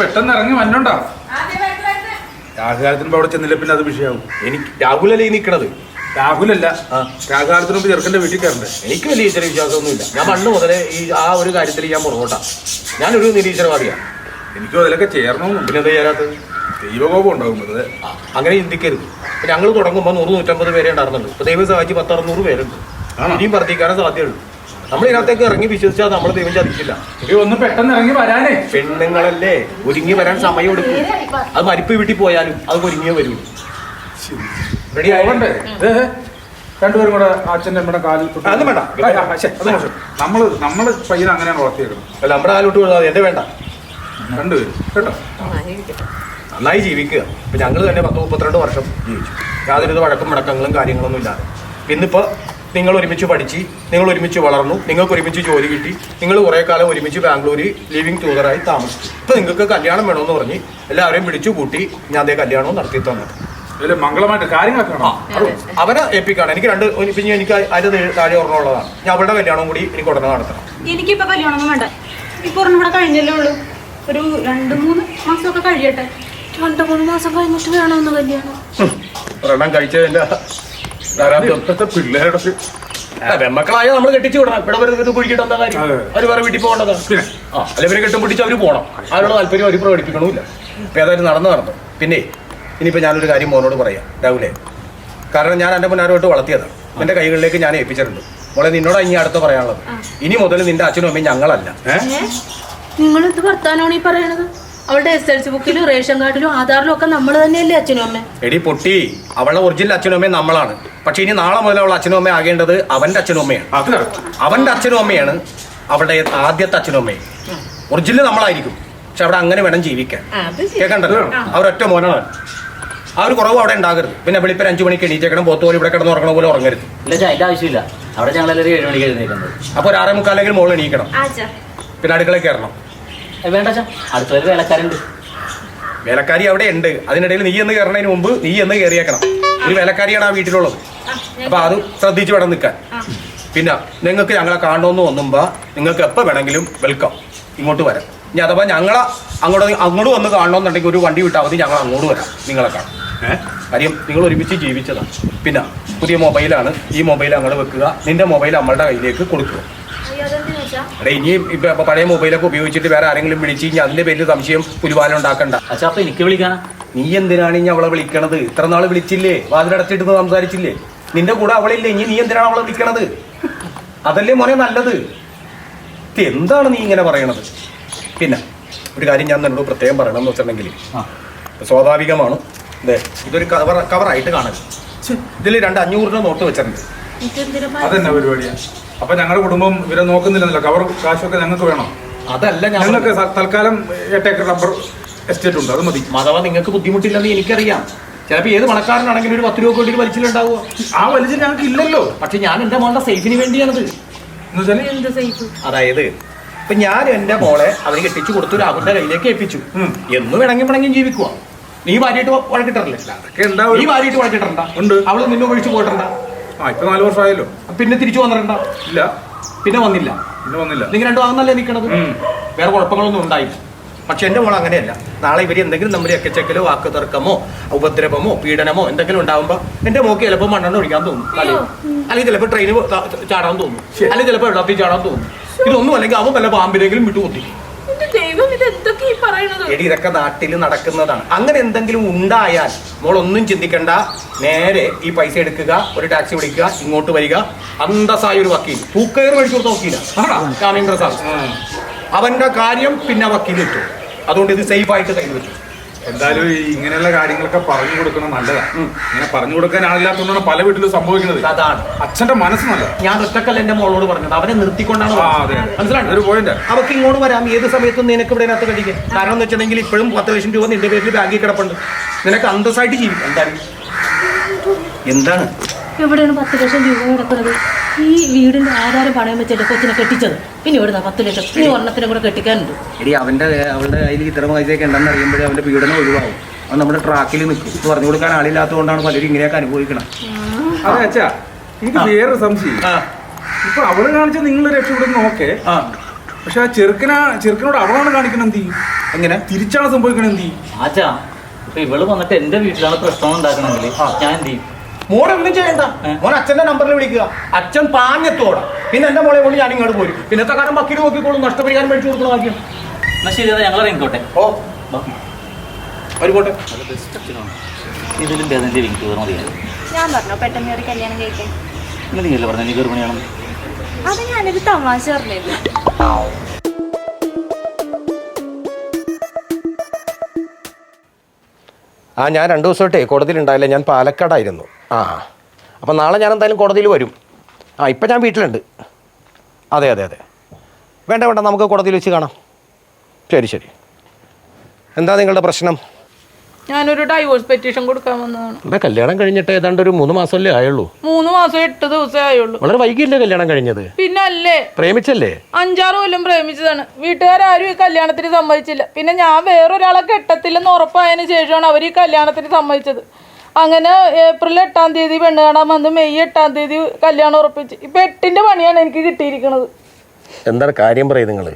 പെട്ടെന്ന് ഇറങ്ങി വന്നോണ്ടാ. രാഹുകാലത്തിന് അവിടെ ചെന്നില്ല പിന്നെ അത് വിഷയമാവും. എനിക്ക് രാഹുലല്ലേ ഈ നിൽക്കണത്? രാഹുലല്ല, രാഹുകാലത്തിന് മുമ്പ് ചെറുക്കൻ്റെ വീട്ടിൽ കയറണ്ടേ. എനിക്ക് വലിയ ഈശ്വര വിശ്വാസമൊന്നുമില്ല. ഞാൻ പണ്ട് മുതലേ ആ ഒരു കാര്യത്തിൽ ഞാൻ പുറകോട്ടാ. ഞാനൊരു നിരീശ്വരവാദിയാണ്. എനിക്കും അതിലൊക്കെ ചേരണമെന്നുണ്ട്. പിന്നെ എന്താ ചെയ്യാത്തത്? ദൈവകോപം ഉണ്ടാകും. വെറുതെ അങ്ങനെ ചിന്തിക്കരുത്. ഞങ്ങൾ തുടങ്ങുമ്പോൾ 100-150 പേരെ ഉണ്ടായിരുന്നുള്ളൂ. ഇപ്പൊ ദൈവം സഹായിച്ച് 10-600 പേരുണ്ട്. ഇനിയും വർദ്ധിക്കാനേ സാധ്യതയുള്ളൂ. നമ്മൾ ഇതിനകത്തേക്ക് ഇറങ്ങി വിശ്വസിച്ചാൽ നമ്മൾ ദൈവം ചതിക്കില്ല. ഒന്ന് പെട്ടെന്ന് ഇറങ്ങി വരാനേ. പെണ്ണുങ്ങളല്ലേ, ഒരുങ്ങി വരാൻ സമയം എടുക്കും. അത് മരിപ്പ് വീട്ടിൽ പോയാലും അത് ഒരുങ്ങിയേ വരൂ. റെഡി ആവണ്ടേ? രണ്ടുപേരും കൂടെ അച്ഛൻ്റെ അമ്മയുടെ കാലിൽ അതൊന്നും വേണ്ട. നമ്മള് പയ്യനെ അങ്ങനെയാണ് വളർത്തിയേക്കണം. അല്ല, നമ്മുടെ കാലോട്ട് വീഴുന്നത് എന്റെ വേണ്ട. രണ്ടുപേരും കേട്ടോ നന്നായി ജീവിക്കുക. ഇപ്പൊ ഞങ്ങൾ തന്നെ 10-32 വർഷം ജീവിച്ചു. യാതൊരു വഴക്കും മുടക്കങ്ങളും കാര്യങ്ങളൊന്നും ഇല്ലാതെ. ഇന്നിപ്പോ നിങ്ങൾ ഒരുമിച്ച് പഠിച്ച്, നിങ്ങൾ ഒരുമിച്ച് വളർന്നു, നിങ്ങൾക്ക് ഒരുമിച്ച് ജോലി കിട്ടി, നിങ്ങൾ കുറേ കാലം ഒരുമിച്ച് ബാംഗ്ലൂരിൽ ലിവിങ് ടൂതറായി താമസിച്ചു. ഇപ്പൊ നിങ്ങൾക്ക് കല്യാണം വേണമെന്ന് പറഞ്ഞ് എല്ലാവരെയും പിടിച്ചു കൂട്ടി ഞാൻ അതേ കല്യാണവും നടത്തി തന്നത്. മംഗളമായിട്ട് കാര്യങ്ങളൊക്കെ അവരെ ഏൽപ്പിക്കാണ്. എനിക്ക് പിന്നെ എനിക്ക് അതിന്റെ താഴെ ഓർമ്മയുള്ളതാണ്. ഞാൻ അവളുടെ കല്യാണവും കൂടി എനിക്ക് ഉടനെ നടത്തണം. എനിക്കിപ്പോ കല്യാണമൊന്നും വേണ്ട. ഇപ്പൊ ഒരെണ്ണം ഇവിടെ കഴിഞ്ഞല്ലേ ഉള്ളൂ. ഒരു 2-3 മാസമൊക്കെ കഴിയട്ടെ. 2-3 മാസം കഴിഞ്ഞിട്ട് വേണമെന്ന് കല്യാണം. ഒരെണ്ണം കഴിച്ചതിന്റെ പിള്ളേരുടെ വെമ്മക്കളായ നമ്മൾ കെട്ടിച്ചു വിടണം. ഇവിടെ വരുന്നത് കുഴിക്കിട്ട് എന്താ കാര്യം? അവർ വേറെ വീട്ടിൽ പോകേണ്ടതാണ്. അല്ലെ ഇവരെ കെട്ടും പിടിച്ച് അവർ പോകണം. അതിനുള്ള താല്പര്യം അവർ പ്രകടിപ്പിക്കണമില്ല. ഇപ്പൊ ഏതായാലും നടന്നു. പിന്നെ ഇനിയിപ്പോൾ ഞാനൊരു കാര്യം മോനോട് പറയാം രാഹുലേ. കാരണം ഞാൻ എൻ്റെ മുന്നാരോട്ട് വളർത്തിയതാണ്. എൻ്റെ കൈകളിലേക്ക് ഞാൻ ഏൽപ്പിച്ചിട്ടുണ്ട്. മോളെ, നിന്നോട് ഇനി അടുത്ത് പറയാനുള്ളത്, ഇനി മുതൽ നിന്റെ അച്ഛനും അമ്മയും ഞങ്ങളല്ല. നിങ്ങളെന്ത് വർത്താനാണ് ഈ പറയണത്? അവളുടെ SLC ബുക്കിലും റേഷൻ കാർഡിലും ആധാറിലും ഒക്കെ നമ്മൾ തന്നെയല്ലേ അച്ഛനും അമ്മ? എടി പൊട്ടി, അവളുടെ ഒറിജിനൽ അച്ഛനും അമ്മയും നമ്മളാണ്. പക്ഷെ ഇനി നാളെ മുതൽ അവളുടെ അച്ഛനും അമ്മയും ആകേണ്ടത് അവന്റെ അച്ഛനും അമ്മയാണ്. അവന്റെ അച്ഛനും അമ്മയാണ് അവളുടെ ആദ്യത്തെ അച്ഛനും അമ്മയും. ഒറിജിനൽ നമ്മളായിരിക്കും. പക്ഷെ അവിടെ അങ്ങനെ വേണം ജീവിക്കാൻ. കേൾക്കണ്ടല്ലോ, അവരൊറ്റ മോനാണ്. ആ ഒരു കുറവ് അവിടെ ഉണ്ടാകരുത്. പിന്നെ വെളിപ്പം 5 മണിക്ക് എണീറ്റേക്കണം. പോത്തോലെ ഇവിടെ കിടന്ന് ഉറങ്ങണ പോലെ ഉറങ്ങരുത്. ഇല്ല, അതിന്റെ ആവശ്യമില്ല. അവിടെ ഞങ്ങളെല്ലാവരും 7 മണിക്ക് എഴുന്നേക്കുന്നത്. അപ്പോൾ ഒരു 6:45 മോള് എണീക്കണം. പിന്നെ അടുക്കളയിൽ കയറണം. വേണ്ട, അടുത്ത വേലക്കാരുണ്ട്. വേലക്കാരി അവിടെ ഉണ്ട്. അതിനിടയിൽ നീ എന്ന് കയറണതിന് മുമ്പ് നീ എന്ന് കയറിയേക്കണം. ഒരു വേലക്കാരിയാണ് ആ വീട്ടിലുള്ളത്. അപ്പൊ അത് ശ്രദ്ധിച്ച് വേണം നിൽക്കാൻ. പിന്നെ നിങ്ങൾക്ക് ഞങ്ങളെ കാണണമെന്ന് തോന്നുമ്പോൾ നിങ്ങൾക്ക് എപ്പോൾ വേണമെങ്കിലും വെൽക്കം, ഇങ്ങോട്ട് വരാം. ഇനി അഥവാ ഞങ്ങളെ അങ്ങോട്ട് വന്ന് കാണണമെന്നുണ്ടെങ്കിൽ ഒരു വണ്ടി വിട്ടാൽ മതി, ഞങ്ങൾ അങ്ങോട്ട് വരാം നിങ്ങളെ കാണാം. കാര്യം നിങ്ങൾ ഒരുമിച്ച് ജീവിച്ചതാണ്. പിന്നെ പുതിയ മൊബൈലാണ്. ഈ മൊബൈൽ അങ്ങോട്ട് വെക്കുക. നിന്റെ മൊബൈൽ നമ്മളുടെ കയ്യിലേക്ക് കൊടുക്കുക. അതെ, ഇനിയും ഇപ്പൊ പഴയ മൊബൈലൊക്കെ ഉപയോഗിച്ചിട്ട് വേറെ ആരെങ്കിലും വിളിച്ച് കഴിഞ്ഞാൽ അതിന്റെ പേരിൽ സംശയം പുലിവാലം ഉണ്ടാക്കണ്ട. അച്ഛാ, അപ്പൊ എനിക്ക് വിളിക്കാനാ? നീ എന്തിനാണ് ഇനി അവളെ വിളിക്കണത്? ഇത്ര നാള് വിളിച്ചില്ലേ? വാതിലടച്ചിട്ട് സംസാരിച്ചില്ലേ? നിന്റെ കൂടെ അവളില്ലേ? ഇനി നീ എന്തിനാണ് അവളെ വിളിക്കണത്? അതല്ലേ മോനെ നല്ലത്. എന്താണ് നീ ഇങ്ങനെ പറയണത്? പിന്നെ ഒരു കാര്യം ഞാൻ നിന്നോട് പ്രത്യേകം പറയണം എന്ന് വെച്ചിട്ടുണ്ടെങ്കിൽ, സ്വാഭാവികമാണ്. അതെ, ഇതൊരു കവറായിട്ട് കാണരുത്. ഇതിൽ 2 500 നോട്ട് വെച്ചിട്ടുണ്ട്. അതെന്നാ പരിപാടിയാ? അപ്പൊ ഞങ്ങളുടെ കുടുംബം ഇവരെ നോക്കുന്നില്ലെന്നല്ലോ. കവർ കാശൊക്കെ ഞങ്ങൾക്ക് വേണം. അതല്ല, ഞങ്ങൾക്ക് തൽക്കാലം 8 ഏക്കർ റബ്ബർ എസ്റ്റേറ്റ് ഉണ്ട്, അത് മതി. അഥവാ നിങ്ങൾക്ക് ബുദ്ധിമുട്ടില്ലെന്ന് എനിക്കറിയാം. ചിലപ്പോൾ ഏത് പണക്കാരനാണെങ്കിലും ഒരു 10 രൂപ കൊണ്ടിട്ട് വലിച്ചിലുണ്ടാവുക. ആ വലിച്ചിൽ ഞങ്ങൾക്ക് ഇല്ലല്ലോ. പക്ഷെ ഞാൻ എൻ്റെ മോളുടെ സേഫിന് വേണ്ടിയാണത്. അതായത് ഇപ്പൊ ഞാൻ എൻ്റെ മോളെ അവന് കെട്ടിച്ചു കൊടുത്തു, രാഹുലിന്റെ കയ്യിലേക്ക് ഏൽപ്പിച്ചു. എന്ന് വേണമെങ്കിൽ ജീവിക്കുക. നീ ഭാര്യയായിട്ട് വഴക്കിട്ടറില്ലേ? നീ ഭാര്യയായിട്ട് വഴക്കിട്ടണ്ട. ഉണ്ട്. അവള് നിന്നെ ഒഴിച്ചു പോയിട്ടണ്ട. ഇപ്പൊ 4 വർഷമായല്ലോ. പിന്നെ തിരിച്ചു വന്നിട്ടുണ്ട? ഇല്ല. പിന്നെ വന്നില്ല. നിങ്ങൾ രണ്ടും ആകുന്നല്ലേ നിൽക്കണത്. വേറെ കുഴപ്പങ്ങളൊന്നും ഉണ്ടായില്ല. പക്ഷെ എൻ്റെ മോൾ അങ്ങനെയല്ല. നാളെ ഇവർ എന്തെങ്കിലും നമ്മൾ എക്കച്ചക്കലോ വാക്ക് തർക്കമോ ഉപദ്രവമോ പീഡനമോ എന്തെങ്കിലും ഉണ്ടാകുമ്പോൾ എൻ്റെ മോക്ക് ചിലപ്പോൾ മണ്ണെണ്ണ ഒഴിക്കാൻ തോന്നും, അല്ലെങ്കിൽ ചിലപ്പോൾ ട്രെയിന് ചാടാൻ തോന്നും, അല്ലെങ്കിൽ ചിലപ്പോൾ വെള്ളത്തിൽ ചാടാൻ തോന്നും. ഇതൊന്നും അല്ലെങ്കിൽ അവൻ വല്ല പാമ്പിനെങ്കിലും വിട്ടുകൊത്തി. ഇതൊക്കെ നാട്ടിൽ നടക്കുന്നതാണ്. അങ്ങനെ എന്തെങ്കിലും ഉണ്ടായാൽ മോളൊന്നും ചിന്തിക്കണ്ട. നേരെ ഈ പൈസ എടുക്കുക, ഒരു ടാക്സി വിളിക്കുക, ഇങ്ങോട്ട് വരിക. അന്തസ്സായ ഒരു വക്കീൽ, തൂക്കയർ മേടിച്ചു കൊടുത്ത വക്കീലാണ് ജാമ്യം പ്രസാദ്. അവന്റെ കാര്യം പിന്നെ വക്കീൽ കിട്ടും. അതുകൊണ്ട് ഇത് സേഫ് ആയിട്ട് കയ്യിൽ വെച്ചു. എന്തായാലും ഇങ്ങനെയുള്ള കാര്യങ്ങളൊക്കെ പറഞ്ഞു കൊടുക്കണം, നല്ലതാണ്. ഇങ്ങനെ പറഞ്ഞു കൊടുക്കാൻ ആളില്ലാത്തതുകൊണ്ടാണ് പല വീട്ടിലും സംഭവിക്കുന്നത്. അതാണ് അച്ഛന്റെ മനസ്സ് നല്ല. ഞാൻ ഒറ്റക്കല്ല എന്റെ മോളോട് പറഞ്ഞത്, അവനെ നിർത്തിക്കൊണ്ടാണ്. മനസ്സിലായി? അവർക്ക് ഇങ്ങോട്ട് വരാം ഏത് സമയത്തും. നിനക്ക് ഇവിടെ അതിനകത്ത് കഴിക്കാൻ കാരണം എന്ന് വെച്ചിട്ടുണ്ടെങ്കിൽ ഇപ്പോഴും 10 ലക്ഷം രൂപ നിന്റെ പേരിൽ ബാങ്കിൽ കിടപ്പുണ്ട്. നിനക്ക് അന്തസ്സായിട്ട് ജീവിക്കാം. എന്താണ് എവിടെയാണ് 10 ലക്ഷം രൂപ കിടക്കുന്നത്? ഈ വീടിന്റെ ആധാരം പണയം വെച്ചിട്ട് കൊച്ചിനെ കെട്ടിച്ചത്. പിന്നെ ഇവിടെ 10 ലക്ഷം ഈ ഒരെണ്ണത്തിനെ കൂടെ കെട്ടിക്കാനുണ്ട്. എടി അവളുടെ കയ്യിൽ ഇത്ര പൈസയൊക്കെ ഉണ്ടെന്ന് അറിയുമ്പോഴേ അവന്റെ പീഡനം ഒഴിവാകും. അത് നമ്മുടെ ട്രാക്കിൽ നിൽക്കും. ഇത് പറഞ്ഞു കൊടുക്കാൻ ആളില്ലാത്തതുകൊണ്ടാണ് പലരും ഇങ്ങനെയൊക്കെ അനുഭവിക്കണം. അതെ അച്ഛാ, എനിക്ക് വേറെ സംശയം. ഇപ്പൊ അവള് കാണിച്ച നിങ്ങൾ രക്ഷപ്പെടുന്ന ഓക്കെ, പക്ഷെ ആ ചെറുക്കനോട് അവളാണ് കാണിക്കണം എന്ത് ചെയ്യും? എങ്ങനെ തിരിച്ചാണ് സംഭവിക്കണം എന്ത് ചെയ്യും? ആച്ചാ ഇപ്പൊ ഇവള് വന്നിട്ട് എന്റെ വീട്ടിലാണ് പ്രശ്നം ഉണ്ടാക്കണമെങ്കിൽ ഞാൻ എന്ത് ചെയ്യും? മോളെ ഒന്നും ചെയ്യണ്ട. മോൻ അച്ഛന്റെ നമ്പറിൽ വിളിക്കുക. അച്ഛൻ പാഞ്ഞത്തോടാ. പിന്നെ എന്റെ മോളെ കൊണ്ട് ഞാൻ ഇങ്ങോട്ട് പോരും. പിന്നത്തെ കാലം വക്കീൽ നോക്കിക്കോളും. നഷ്ടപരിഹാരം മേടിച്ചു കൊടുക്കണം ആദ്യം. എന്നാ ശരി, ഞങ്ങൾ ഇറങ്ങിക്കോട്ടെ. ഓ ആയിക്കോട്ടെ. ഇതിന്റെ അതിന്റെ എനിക്ക് വേറെ മതിയാണ്. ഞാൻ പറഞ്ഞോ പെട്ടെന്ന് ഒരു കല്യാണം കഴിക്കാൻ? നീയല്ലേ പറഞ്ഞ നീ ഗർഭിണിയാണ്? അത് ഞാനൊരു തമാശ പറഞ്ഞില്ല. ഞാൻ 2 ദിവസമായിട്ടേ കോടതിയിൽ ഉണ്ടായില്ല. ഞാൻ പാലക്കാടായിരുന്നു. അപ്പം നാളെ ഞാൻ എന്തായാലും കോടതിയിൽ വരും. ഇപ്പം ഞാൻ വീട്ടിലുണ്ട്. അതെ വേണ്ട നമുക്ക് കോടതിയിൽ വെച്ച് കാണാം. ശരി. എന്താ നിങ്ങളുടെ പ്രശ്നം? ഞാനൊരു ഡൈവോഴ്സ് പെറ്റീഷൻ കൊടുക്കാൻ വന്നതാണ്. ഇവിടെ കല്യാണം കഴിഞ്ഞിട്ട് ഏതാണ്ട് ഒരു 3 മാസമല്ലേ ആയുള്ളൂ? 3 മാസം 8 ദിവസമേ ആയുള്ളൂ. വളരെ വൈകിയല്ലേ കല്യാണം കഴിഞ്ഞത്? പിന്നല്ലേ, പ്രേമിച്ചല്ലേ? 5-6 കൊല്ലം പ്രേമിച്ചതാണ്. വീട്ടുകാരും ഈ കല്യാണത്തിന് സമ്മതിച്ചില്ല. പിന്നെ ഞാൻ വേറൊരാളെ കെട്ടത്തില്ലെന്ന് ഉറപ്പായതിനു ശേഷമാണ് അവർ ഈ കല്യാണത്തിന് സമ്മതിച്ചത്. അങ്ങനെ ഏപ്രിൽ 8-ാം തീയതി പെണ്ണ് കാണാൻ വന്ന് മെയ് 8-ാം തീയതി കല്യാണം ഉറപ്പിച്ച്. ഇപ്പൊ 8-ന്റെ പണിയാണ് എനിക്ക് കിട്ടിയിരിക്കുന്നത്. എന്താണ് കാര്യം പറയും നിങ്ങൾ?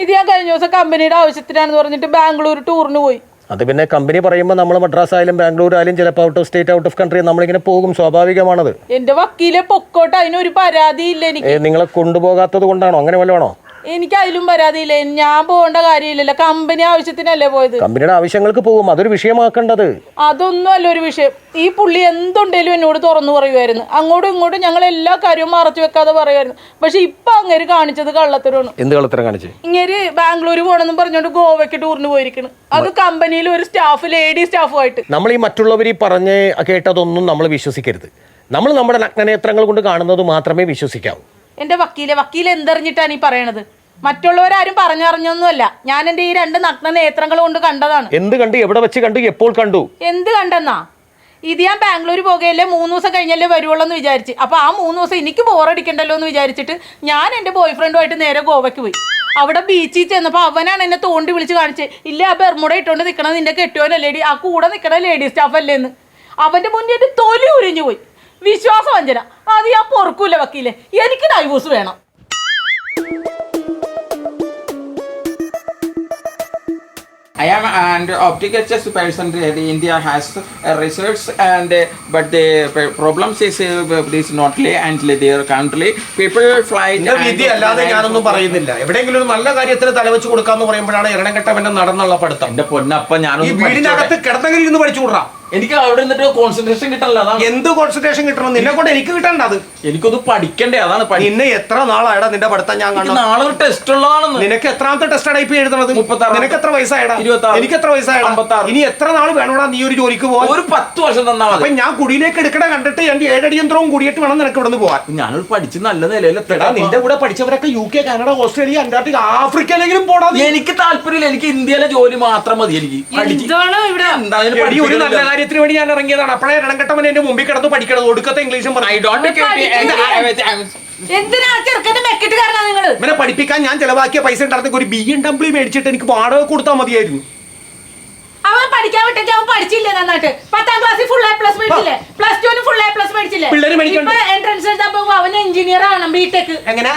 ഇത് ഞാൻ കഴിഞ്ഞ ദിവസം കമ്പനിയുടെ ആവശ്യത്തിനാണെന്ന് പറഞ്ഞിട്ട് ബാംഗ്ലൂർ ടൂറിന് പോയി. അത് പിന്നെ കമ്പനി പറയുമ്പോൾ നമ്മൾ മദ്രാസ് ആയാലും ബാംഗ്ലൂർ ആയാലും ചിലപ്പോൾ out of state out of country നമ്മളിങ്ങനെ പോകും. സ്വാഭാവികമാണത്. എന്റെ വക്കീലെ പൊക്കോട്ട്, അതിനൊരു പരാതിയില്ല എനിക്ക്. നിങ്ങളെ കൊണ്ടുപോകാത്തത് കൊണ്ടാണോ? അങ്ങനെ വല്ലതാണോ? എനിക്ക് അതിലും പരാതിയില്ല. ഞാൻ പോകേണ്ട കാര്യമില്ലല്ലോ. കമ്പനി ആവശ്യത്തിനല്ലേ പോയത്. കമ്പനിയുടെ ആവശ്യങ്ങൾക്ക് പോകും. അതൊരു വിഷയമാക്കേണ്ടത്. അതൊന്നും അല്ല ഒരു വിഷയം. ഈ പുള്ളി എന്തുണ്ടേലും എന്നോട് തുറന്നു പറയുമായിരുന്നു. അങ്ങോട്ടും ഇങ്ങോട്ടും ഞങ്ങൾ എല്ലാ കാര്യവും മറച്ചു വെക്കാതെ പറയുമായിരുന്നു. പക്ഷെ ഇപ്പൊ അങ്ങേര് കാണിച്ചത് കള്ളത്തരമാണ്. എന്ത് കള്ളത്തരം കാണിച്ചു? ഇങ്ങേര് ബാംഗ്ലൂർ പോകണമെന്നും പറഞ്ഞോണ്ട് ഗോവയ്ക്ക് ടൂറിന് പോയിരിക്കുന്നു. അത് കമ്പനിയിൽ ഒരു സ്റ്റാഫ്, ലേഡി സ്റ്റാഫുമായിട്ട്. നമ്മൾ ഈ മറ്റുള്ളവർ പറഞ്ഞ് കേട്ടതൊന്നും നമ്മൾ വിശ്വസിക്കരുത്. നമ്മൾ നമ്മുടെ നഗ്നനേത്രങ്ങൾ കൊണ്ട് കാണുന്നത് മാത്രമേ വിശ്വസിക്കാവൂ. എന്റെ വക്കീൽ എന്തറിഞ്ഞിട്ടാണ് ഈ പറയണത്? മറ്റുള്ളവരാരും പറഞ്ഞറിഞ്ഞൊന്നുമല്ല. ഞാൻ എന്റെ ഈ 2 നഗ്ന നേത്രങ്ങൾ കൊണ്ട് കണ്ടതാണ്. എന്ത് കണ്ടു? എവിടെ വെച്ച് കണ്ടു? എപ്പോൾ കണ്ടു? എന്ത് കണ്ടെന്നാ? ഇത് ഞാൻ ബാംഗ്ലൂർ പോകുകയല്ലേ 3 ദിവസം കഴിഞ്ഞല്ലേ വരുവുള്ളൂ എന്ന് വിചാരിച്ച്. അപ്പൊ ആ 3 ദിവസം എനിക്ക് ബോറടിക്കണ്ടല്ലോ എന്ന് വിചാരിച്ചിട്ട് ഞാൻ എന്റെ ബോയ് ഫ്രണ്ടുമായിട്ട് നേരെ ഗോവയ്ക്ക് പോയി. അവിടെ ബീച്ചിൽ ചെന്നപ്പോൾ അവനാണ് എന്നെ തോണ്ടി വിളിച്ച് കാണിച്ചത്. ഇല്ല, ആ ബെർമുട ഇട്ടോണ്ട് നിൽക്കണത് നിന്റെ കെട്ടിയോനല്ലേടി, ആ കൂടെ നിൽക്കണ ലേഡി സ്റ്റാഫ് അല്ലേന്ന്. അവന്റെ മുന്നിൽ എന്റെ തൊലി ഉരിഞ്ഞു പോയി. വിശ്വാസവഞ്ചന. അത് ഞാൻ പൊറുക്കൂല വക്കീലെ. എനിക്ക് ഡൈവോഴ്സ് വേണം. I am an optical person. India has research but the problems is not and their country people fly. വിധി അല്ലാതെ ഞാനൊന്നും പറയുന്നില്ല. എവിടെയെങ്കിലും ഒരു നല്ല കാര്യത്തിന് തലവെച്ച് കൊടുക്കാന്ന് പറയുമ്പോഴാണ് എരണക്കെട്ടവന്റെ നടന്നുള്ള പഠിത്തം. എന്റെ പൊന്നപ്പ ഈ വീടിനകത്ത് കിടന്നെങ്കിൽ ഇരുന്ന് പഠിച്ചുകൂടാ. എനിക്ക് അവിടെ നിന്നിട്ട് കോൺസെൻട്രേഷൻ കിട്ടണല്ലോ. അതാണ്. എന്ത് കോൺസെൻട്രേഷൻ കിട്ടണം? നിന്നെ കൊണ്ട് എനിക്ക് കിട്ടണ്ട. അത് എനിക്കൊന്ന് പഠിക്കണ്ടേ, അതാണ്. നിന്നെ എത്ര നാളായടാ നിന്റെ പഠിത്തം ഞാൻ കണ്ടു? നാളെ ഒരു ടെസ്റ്റ് ഉള്ളതാണെന്ന്. നിനക്ക് എത്രാമത്തെ ടെസ്റ്റ് ടൈപ്പ് എഴുതുന്നത്? 36. നിനക്ക് എത്ര വയസ്സായടാ? 26. എനിക്ക് എത്ര വയസ്സായടാ? 56. ഇനി എത്ര നാൾ വേണോടാ നീ ഒരു ജോലിക്ക് പോകാൻ? ഒരു 10 വർഷം തന്നാ മതി. അപ്പൊ ഞാൻ കുടിയിലേക്ക് എടുക്കണ കണ്ടിട്ട് എന്റെ 7 അടി യന്ത്രവും കൂടിയിട്ട് വേണം നിനക്ക് ഇവിടെ നിന്ന് പോകാൻ. ഞാനൊരു പഠിച്ച് നല്ല നിലയിലെത്തടാ. നിന്റെ കൂടെ പഠിച്ചവരൊക്കെ UK, കാനഡ, ഓസ്ട്രേലിയ, അന്റാർട്ടിക്ക, ആഫ്രിക്കയിലെങ്കിലും പോടാ. എനിക്ക് താല്പര്യമില്ല. എനിക്ക് ഇന്ത്യയിലെ ജോലി മാത്രം മതി. എനിക്ക് ഒരു നല്ല കാര്യത്തിന് വേണ്ടി ഞാൻ ഇറങ്ങിയതാണ്. അപ്പോഴേ ഇടംകെട്ടവൻ എന്റെ മുമ്പിൽ കിടന്ന് പഠിക്കണത്. ഒടുക്കത്തെ ഇംഗ്ലീഷും ഇവനെ പഠിപ്പിക്കാൻ ഞാൻ ചെലവാക്കിയ പൈസ ഉണ്ടായിരുന്നെങ്കിൽ ഒരു BMW മേടിച്ചിട്ട് എനിക്ക് വാടക കൊടുത്താൽ മതിയായിരുന്നു. അവൻ പഠിക്കാൻ വിട്ടെങ്കിൽ അവൻ പഠിച്ചില്ലേ നന്നായിട്ട്? 10ാം ക്ലാസ്സിൽ ഫുൾ A+ മേടിച്ചില്ലേ? +2 ഫുൾ A+ മേടിച്ചില്ലേ? എൻട്രൻസ് എഴുതാൻ പോകും. അവന് എഞ്ചിനീയർ ആവണം. ബിടെക്. എങ്ങനെ?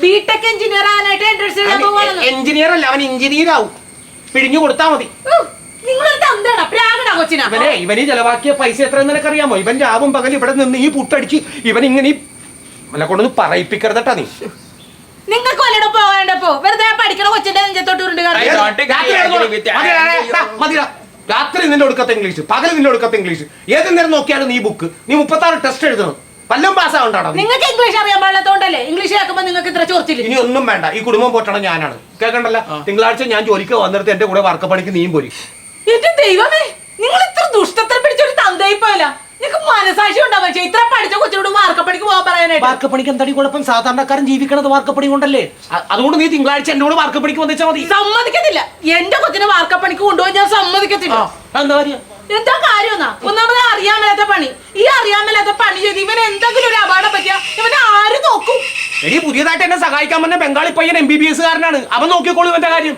ബിടെക് എഞ്ചിനീയർ ആവാനായിട്ട് എൻട്രൻസ് എഴുതാൻ പോകും. എഞ്ചിനീയർ അല്ല, അവൻ എഞ്ചിനീയർ ആവും. പിഴിഞ്ഞു കൊടുത്താൽ മതി. ഇവന് ചെലവാക്കിയ പൈസ എത്രയെന്ന് നിനക്കറിയാമോ? ഇവൻ രാവും പകൽ ഇവിടെ നിന്ന് ഈ പുട്ടടിച്ച് ഇവൻ ഇങ്ങനെ എന്നെ കൊണ്ടൊന്ന് പറയിപ്പിക്കരുതട്ടാ നീ. നിങ്ങൾക്ക് വല്ലതും പോകാണ്ടപ്പോ വെറുതെ പഠിക്കണ കൊച്ചിന്റെ നെഞ്ചത്തോട്ട് രാത്രി നിന്റെ ഒടുക്കത്തെ ഇംഗ്ലീഷ്, പകൽ നിന്റെ ഒടുക്കത്തെ ഇംഗ്ലീഷ്. ഏത് നേരം നോക്കിയാലും നീ ബുക്ക്. നീ 36 ടെസ്റ്റ് എഴുതണം. വല്ലതും പാസ്സാവണ്ടാണോ? നിങ്ങൾക്ക് ഇംഗ്ലീഷ് അറിയാൻ പാടില്ലാത്തോണ്ടല്ലേ ഇംഗ്ലീഷ് കേൾക്കുമ്പോ നിങ്ങൾക്ക് ഇത്ര ചോർച്ചില്ല. ഇനി ഒന്നും വേണ്ട. ഈ കുടുംബം പോറ്റണം ഞാനാണ്. കേൾക്കണ്ടല്ല? തിങ്കളാഴ്ച ഞാൻ ജോലിക്ക് വന്നിടത്ത് എന്റെ കൂടെ വാർക്കപ്പണിക്ക് നീയും പോരി. എന്റെ ദൈവമേ, നിങ്ങൾ ഇത്ര ദുഷ്ടത്തിൽ പിടിച്ചൊരു തന്തയിപ്പോയില്ല. നിങ്ങൾക്ക് മനസാക്ഷി ഉണ്ടാവും. ഇത്ര പഠിച്ച കൊച്ചിനോട് വാർക്കപ്പണിക്ക് പോകാൻ പറയാനായിട്ട്. വാർക്കപ്പണിക്ക് എന്താടി കുഴപ്പം? സാധാരണക്കാരൻ ജീവിക്കണത് വാർക്കപ്പണി കൊണ്ടല്ലേ. അതുകൊണ്ട് നീ തിങ്കളാഴ്ച എന്റെ കൂടെ വാർക്കപ്പണിക്ക് വന്നിച്ചാൽ മതി. സമ്മതിക്കത്തില്ല. എന്റെ കൊച്ചിനെ വാർക്കപ്പണിക്ക് കൊണ്ടുപോയി ഞാൻ സമ്മതിക്കത്തില്ല. എന്താ കാര്യം? എന്താ കാര്യം? ഒന്നാമത് അറിയാൻ മേലാത്ത പണി. ഈ അറിയാൻ മേലാത്ത പണി ചെയ്ത് ഇവൻ എന്തെങ്കിലും ഒരു അപകടം പറ്റിയാ ഇവനെ ആര് നോക്കും? പുതിയതായിട്ട് എന്നെ സഹായിക്കാൻ പറഞ്ഞ ബംഗാളി പയ്യൻ MBBS കാരനാണ്. അവൻ നോക്കിക്കോളൂ ഇവന്റെ കാര്യം.